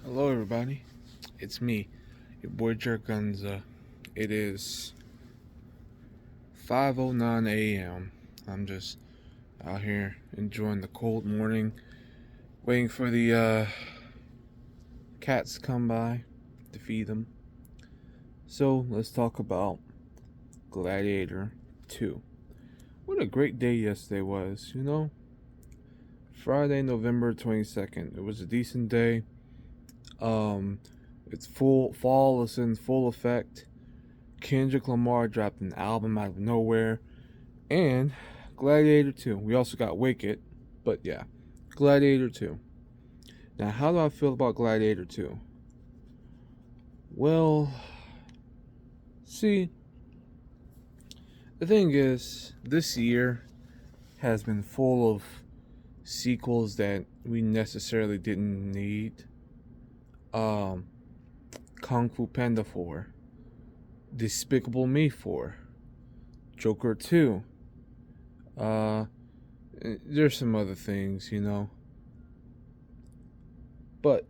Hello, everybody. It's me, your boy Jergunzza. It is 5:09 a.m. I'm just out here enjoying the cold morning, waiting for the cats to come by to feed them. So let's talk about Gladiator 2. What a great day yesterday was, Friday, November 22nd. It was a decent day. Um, it's full fall is in full effect. Kendrick Lamar dropped an album out of nowhere, and Gladiator 2. We also got Wicked, but yeah, Gladiator 2. Now, how do I feel about Gladiator 2? Well, see, the thing is, this year has been full of sequels that we necessarily didn't need. Kung Fu Panda 4, Despicable Me 4, Joker 2. There's some other things. But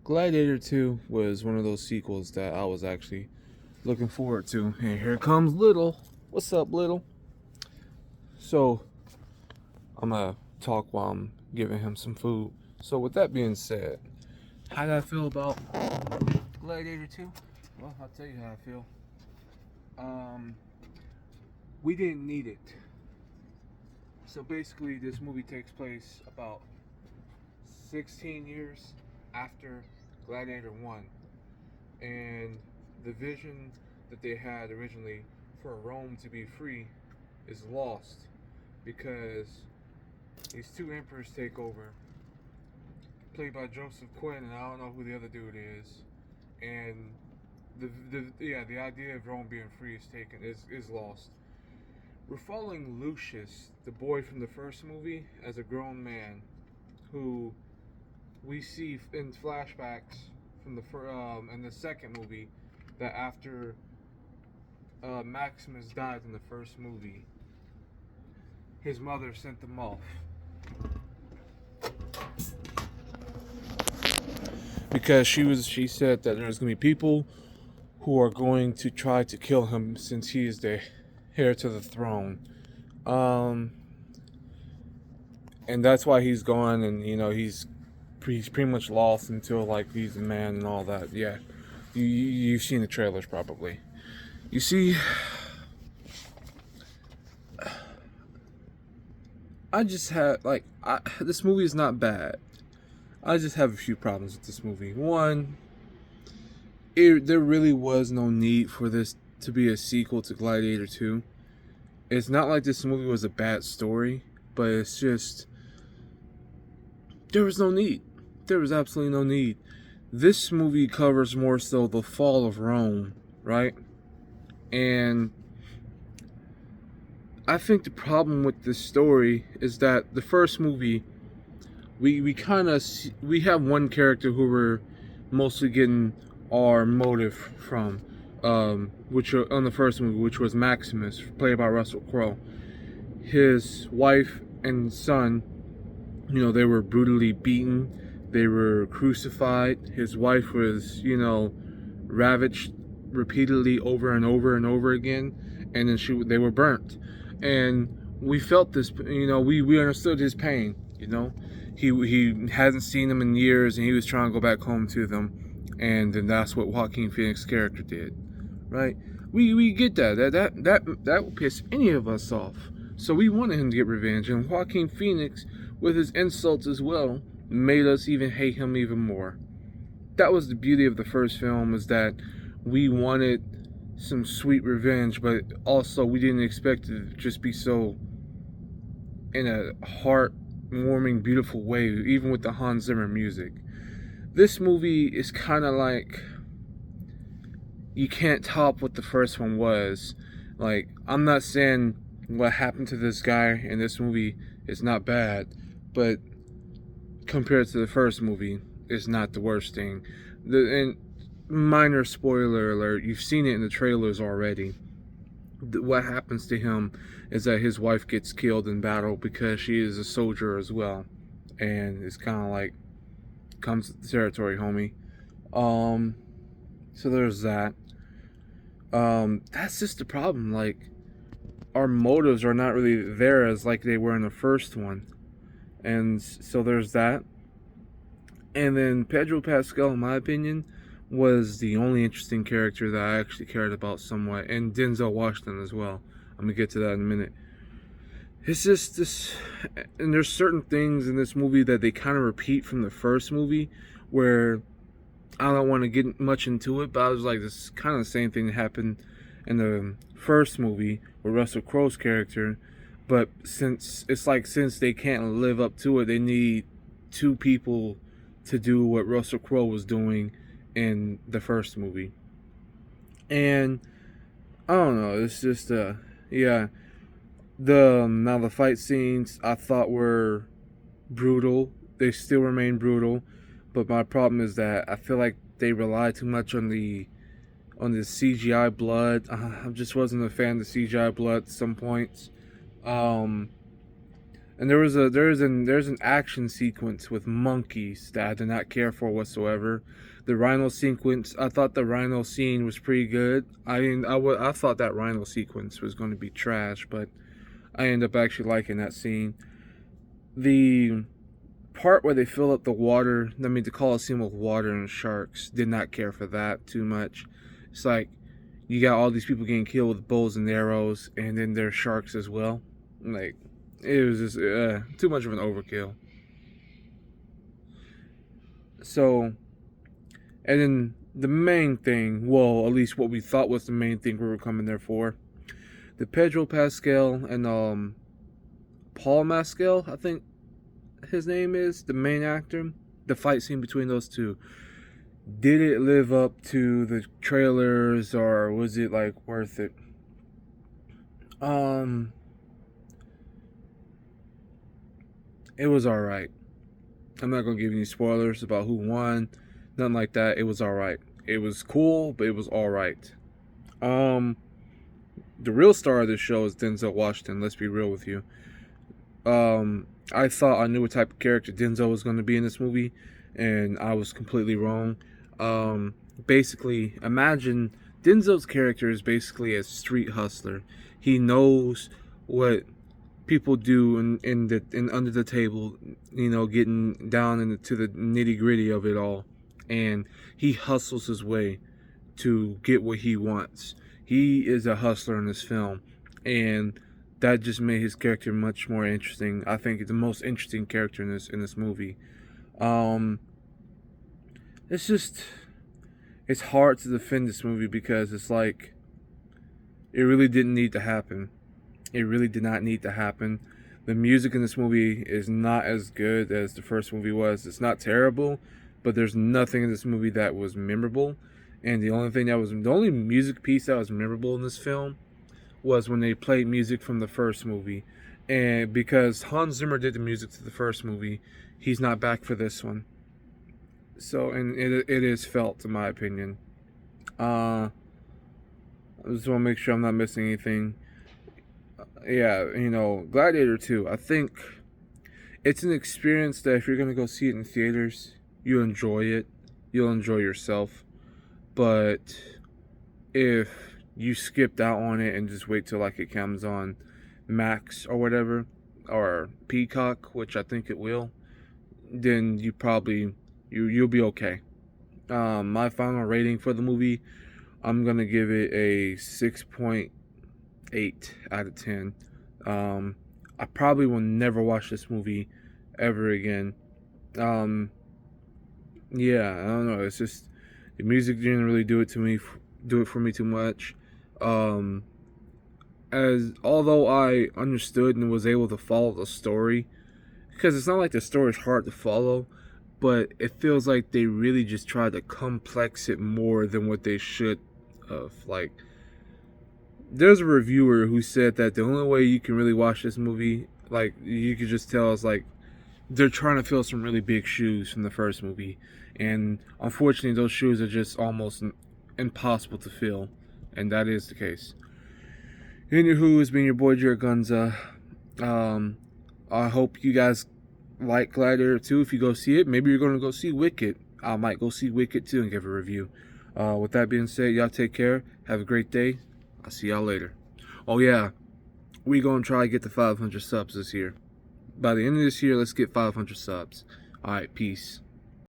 Gladiator 2 was one of those sequels that I was actually looking forward to. And here comes Little. What's up, Little? So, I'm gonna talk while I'm giving him some food. So, with that being said, how do I feel about Gladiator 2? Well, I'll tell you how I feel. We didn't need it. So basically, this movie takes place about 16 years after Gladiator 1. And the vision that they had originally for Rome to be free is lost because these two emperors take over, played by Joseph Quinn, and I don't know who the other dude is. And the idea of Rome being free is lost. We're following Lucius, the boy from the first movie, as a grown man, who we see in flashbacks from in the second movie, that after Maximus died in the first movie, his mother sent them off because she said that there's gonna be people who are going to try to kill him since he is the heir to the throne. And that's why he's gone, and he's pretty much lost until like he's a man and all that. Yeah, you've seen the trailers probably. You see, I just had this movie is not bad. I just have a few problems with this movie. One, there really was no need for this to be a sequel to Gladiator 2. It's not like this movie was a bad story, but it's just there was no need. There was absolutely no need. This movie covers more so the fall of Rome, right? And I think the problem with this story is that the first movie, we have one character who we're mostly getting our motive from, which on the first movie, which was Maximus, played by Russell Crowe. His wife and son, they were brutally beaten. They were crucified. His wife was, ravaged repeatedly over and over and over again, and then they were burnt. And we felt this, we understood his pain. He hasn't seen them in years, and he was trying to go back home to them. And then that's what Joaquin Phoenix's character did, right? We get that would piss any of us off. So we wanted him to get revenge, and Joaquin Phoenix, with his insults as well, made us even hate him even more. That was the beauty of the first film, is that we wanted some sweet revenge, but also we didn't expect it to just be so in a heart-warming, beautiful way, even with the Hans Zimmer music. This movie is kind of like, you can't top what the first one was. Like, I'm not saying what happened to this guy in this movie is not bad, but compared to the first movie, it's not the worst thing. And minor spoiler alert, you've seen it in the trailers already. What happens to him is that his wife gets killed in battle because she is a soldier as well. And it's kind of like, comes with the territory, homie. Um, so there's that. That's just the problem. Like, our motives are not really there as like they were in the first one, and so there's that. And then Pedro Pascal, in my opinion, was the only interesting character that I actually cared about somewhat, and Denzel Washington as well. I'm gonna get to that in a minute. It's just this, and there's certain things in this movie that they kind of repeat from the first movie, where I don't want to get much into it, but I was like, this is kind of the same thing that happened in the first movie with Russell Crowe's character, but since they can't live up to it, they need two people to do what Russell Crowe was doing in the first movie. And I don't know, it's just yeah. The fight scenes I thought were brutal. They still remain brutal, but my problem is that I feel like they rely too much on the CGI blood. I just wasn't a fan of the CGI blood at some points. And there's an action sequence with monkeys that I did not care for whatsoever. The rhino sequence, I thought the rhino scene was pretty good. I thought that rhino sequence was going to be trash, but I ended up actually liking that scene. The part where they fill up the Coliseum with water and sharks, did not care for that too much. It's like, you got all these people getting killed with bows and arrows, and then there's sharks as well. Like, it was just too much of an overkill. So, and then the main thing, well, at least what we thought was the main thing we were coming there for, the Pedro Pascal and Paul Mescal, I think his name is, the main actor, the fight scene between those two. Did it live up to the trailers, or was it like worth it? It was alright. I'm not gonna give you any spoilers about who won, nothing like that. It was alright. It was cool, but it was alright. The real star of this show is Denzel Washington, let's be real with you. I thought I knew what type of character Denzel was going to be in this movie, and I was completely wrong. Basically, imagine Denzel's character is basically a street hustler. He knows what people do in under the table, getting down into the nitty gritty of it all, and he hustles his way to get what he wants. He is a hustler in this film, and that just made his character much more interesting. I think it's the most interesting character in this movie. It's hard to defend this movie because it's like, it really didn't need to happen. It really did not need to happen. The music in this movie is not as good as the first movie was. It's not terrible, but there's nothing in this movie that was memorable. And the only music piece that was memorable in this film was when they played music from the first movie. And because Hans Zimmer did the music to the first movie, he's not back for this one. So, and it is felt, in my opinion. I just want to make sure I'm not missing anything. Yeah, Gladiator 2, I think it's an experience that if you're going to go see it in theaters, you enjoy it. You'll enjoy yourself. But if you skipped out on it and just wait till like it comes on Max or whatever, or Peacock, which I think it will, then you'll be okay. My final rating for the movie, I'm gonna give it a 6.8 out of 10. I probably will never watch this movie ever again. Yeah, I don't know. It's just the music didn't really do it for me too much. As although I understood and was able to follow the story, because it's not like the story is hard to follow, but it feels like they really just tried to complex it more than what they should have. Like, there's a reviewer who said that the only way you can really watch this movie, like, you could just tell, is like they're trying to fill some really big shoes from the first movie, and unfortunately those shoes are just almost impossible to fill, and that is the case. Anywho, it's been your boy Jergunzza. I hope you guys like Gladiator 2 if you go see it. Maybe you're going to go see Wicked. I might go see Wicked too and give a review. With that being said, y'all take care. Have a great day. I'll see y'all later. Oh yeah, we going to try to get to 500 subs this year. By the end of this year, let's get 500 subs. Alright, peace.